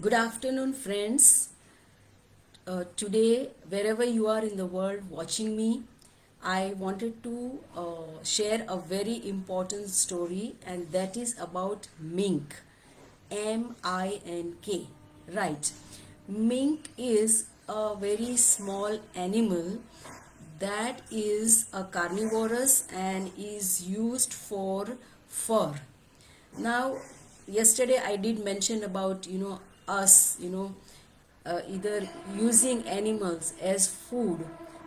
Good afternoon, friends. Today, wherever you are in the world watching me, I wanted to share a very important story, and that is about mink. Mink. Right. Mink is a very small animal that is a carnivorous and is used for fur. Now, yesterday I did mention about us, either using animals as food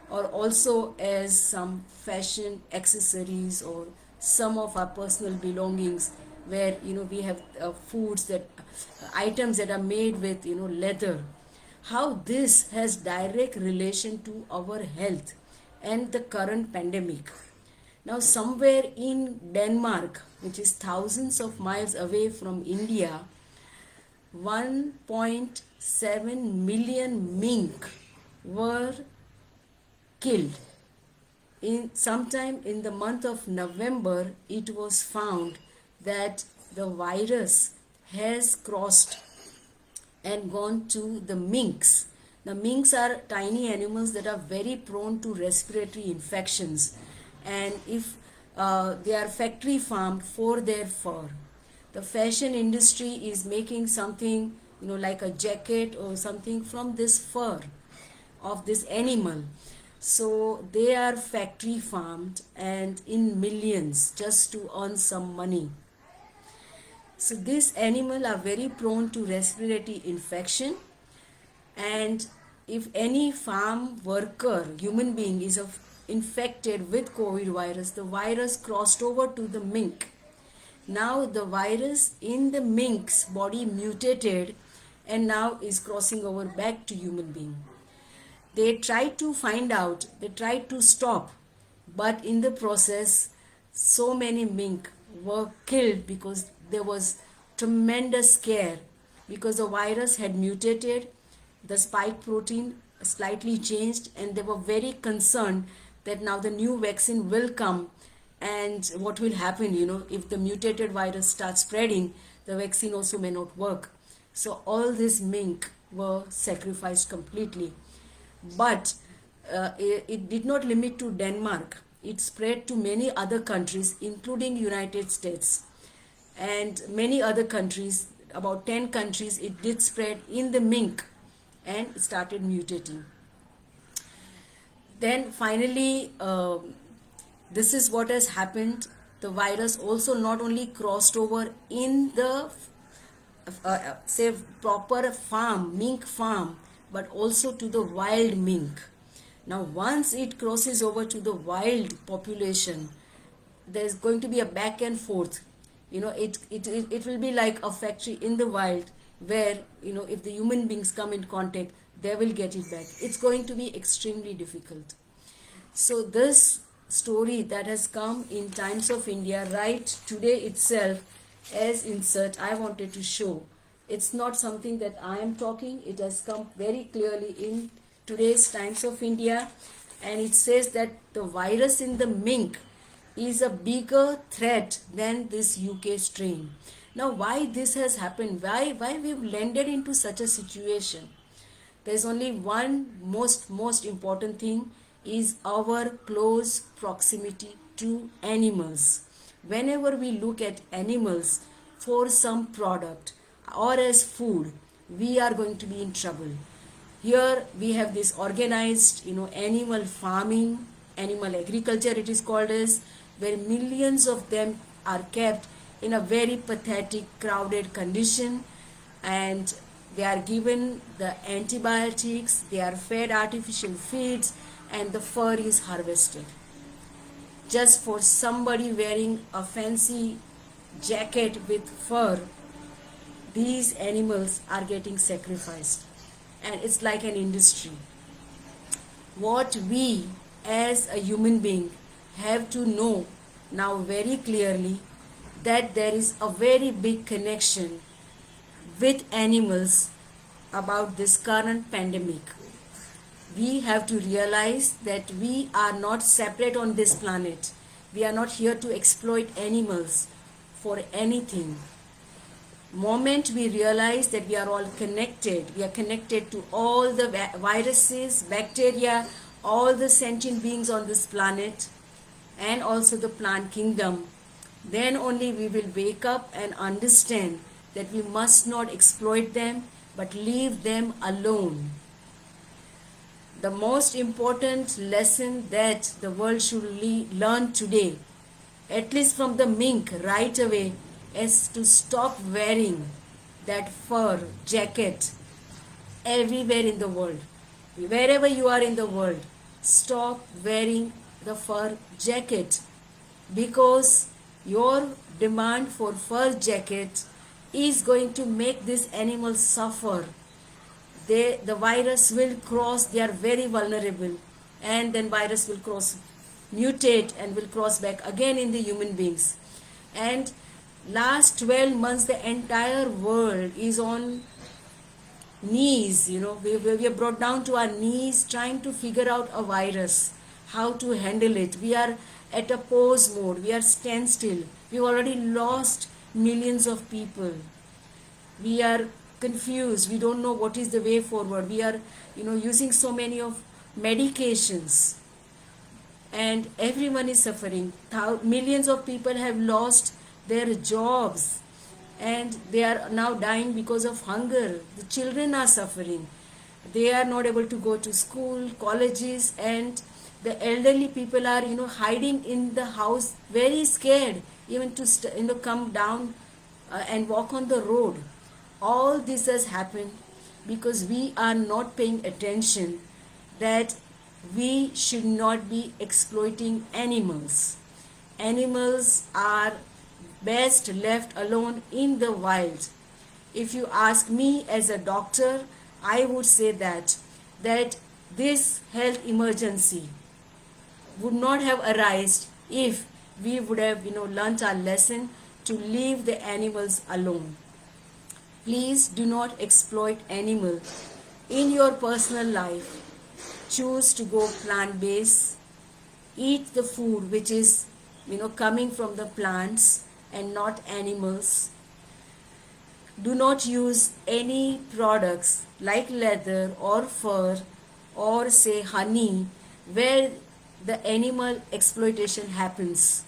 or also as some fashion accessories or some of our personal belongings, where we have foods that items that are made with leather. How this has direct relation to our health and the current pandemic. Now, somewhere in Denmark, which is thousands of miles away from India, 1.7 million mink were killed. In sometime in the month of November, it was found that the virus has crossed and gone to the minks. The minks are tiny animals that are very prone to respiratory infections, and if they are factory farmed for their fur. The fashion industry is making something, like a jacket or something from this fur of this animal. So they are factory farmed and in millions just to earn some money. So these animals are very prone to respiratory infection, and if any farm worker, human being, is infected with COVID virus, the virus crossed over to the mink. Now the virus in the mink's body mutated and now is crossing over back to human being. They tried to find out, they tried to stop, but in the process, so many mink were killed because there was tremendous scare because the virus had mutated, the spike protein slightly changed, and they were very concerned that now the new vaccine will come, and what will happen, if the mutated virus starts spreading, the vaccine also may not work. So all these mink were sacrificed completely. But it did not limit to Denmark. It spread to many other countries, including United States and many other countries. About 10 countries it did spread in the mink and started mutating. Then finally, this is what has happened. The virus also not only crossed over in the say proper farm, mink farm, but also to the wild mink. Now once it crosses over to the wild population, there's going to be a back and forth. It will be like a factory in the wild where, if the human beings come in contact, they will get it back. It's going to be extremely difficult. So this story that has come in Times of India right today itself as insert, I wanted to show. It's not something that I am talking. It has come very clearly in today's Times of India, and it says that the virus in the mink is a bigger threat than this UK strain. Now, why this has happened? Why we've landed into such a situation? There's only one most important thing, is our close proximity to animals. Whenever we look at animals for some product or as food, we are going to be in trouble. Here we have this organized, animal farming, animal agriculture it is called as, where millions of them are kept in a very pathetic, crowded condition, and they are given the antibiotics, they are fed artificial feeds, and the fur is harvested. Just for somebody wearing a fancy jacket with fur, these animals are getting sacrificed, and it's like an industry. What we as a human being have to know now very clearly, that there is a very big connection with animals about this current pandemic. We have to realize that we are not separate on this planet. We are not here to exploit animals for anything. moment we realize that we are all connected, we are connected to all the viruses, bacteria, all the sentient beings on this planet, and also the plant kingdom, then only we will wake up and understand that we must not exploit them but leave them alone. The most important lesson that the world should learn today, at least from the mink right away, is to stop wearing that fur jacket everywhere in the world. Wherever you are in the world, stop wearing the fur jacket, because your demand for fur jacket is going to make these animals suffer. The virus will cross, they are very vulnerable, and then virus will cross, mutate, and will cross back again in the human beings. And last 12 months the entire world is on knees, we are brought down to our knees trying to figure out a virus, how to handle it. We are at a pause mode, we are standstill, we've already lost millions of people, we are confused, we don't know what is the way forward, we are using so many of medications, and everyone is suffering. Millions of people have lost their jobs, and they are now dying because of hunger. The children are suffering, they are not able to go to school, colleges, and the elderly people are hiding in the house, very scared even to come down and walk on the road. All this has happened because we are not paying attention that we should not be exploiting animals. Animals are best left alone in the wild. If you ask me as a doctor, I would say that this health emergency would not have arisen if we would have learnt our lesson to leave the animals alone. Please do not exploit animals in your personal life. Choose to go plant-based. Eat the food which is coming from the plants and not animals. Do not use any products like leather or fur or say honey where the animal exploitation happens.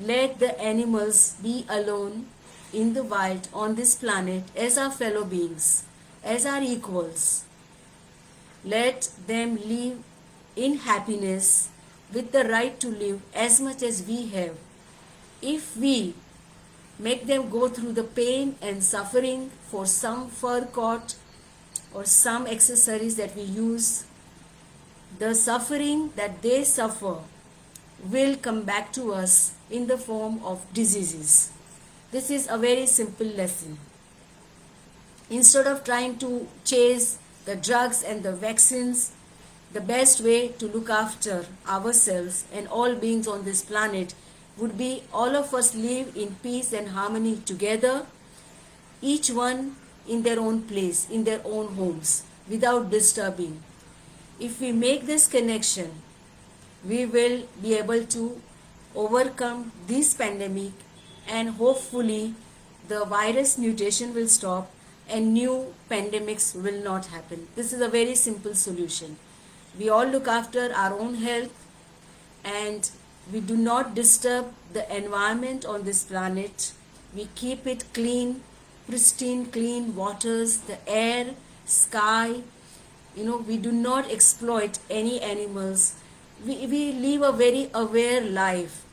Let the animals be alone in the wild on this planet as our fellow beings, as our equals. Let them live in happiness with the right to live as much as we have. If we make them go through the pain and suffering for some fur coat or some accessories that we use, the suffering that they suffer will come back to us in the form of diseases. This is a very simple lesson. Instead of trying to chase the drugs and the vaccines, the best way to look after ourselves and all beings on this planet would be all of us live in peace and harmony together, each one in their own place, in their own homes, without disturbing. If we make this connection, we will be able to overcome this pandemic, and hopefully the virus mutation will stop and new pandemics will not happen. This is a very simple solution. We all look after our own health and we do not disturb the environment on this planet. We keep it clean, pristine, clean waters, the air, sky. We do not exploit any animals. We live a very aware life.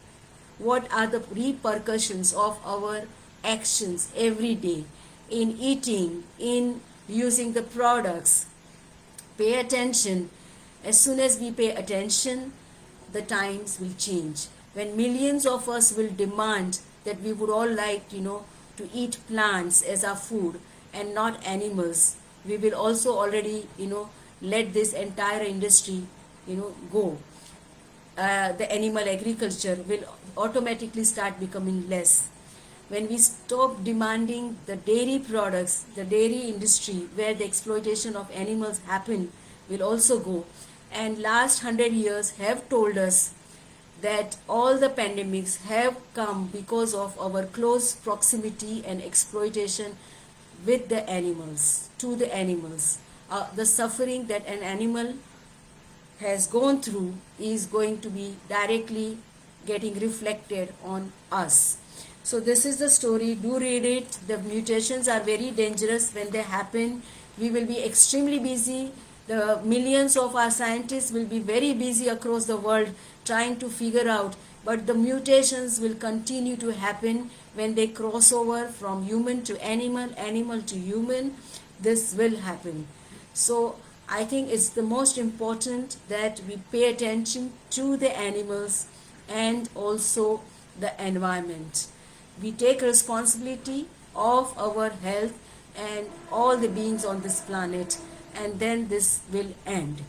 What are the repercussions of our actions every day in eating, in using the products? Pay attention. As soon as we pay attention, the times will change. When millions of us will demand that we would all like, to eat plants as our food and not animals, we will also already, let this entire industry, go. The animal agriculture will automatically start becoming less. When we stop demanding the dairy products, the dairy industry where the exploitation of animals happen will also go. And last 100 years have told us that all the pandemics have come because of our close proximity and exploitation with the animals, to the animals. The suffering that an animal has gone through is going to be directly getting reflected on us. So this is the story. Do read it. The mutations are very dangerous when they happen. We will be extremely busy. The millions of our scientists will be very busy across the world trying to figure out, but the mutations will continue to happen when they cross over from human to animal, animal to human. This will happen. So I think it's the most important that we pay attention to the animals and also the environment. We take responsibility of our health and all the beings on this planet, and then this will end.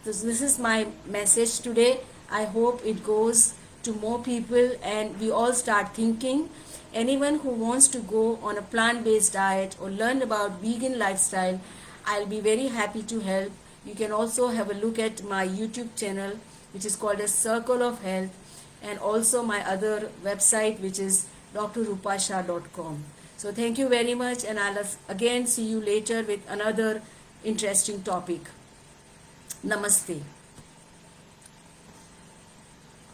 So this is my message today. I hope it goes to more people and we all start thinking. Anyone who wants to go on a plant-based diet or learn about vegan lifestyle, I'll be very happy to help. You can also have a look at my YouTube channel, which is called as Circle of Health, and also my other website, which is drrupasha.com. So thank you very much, and I'll again see you later with another interesting topic. Namaste.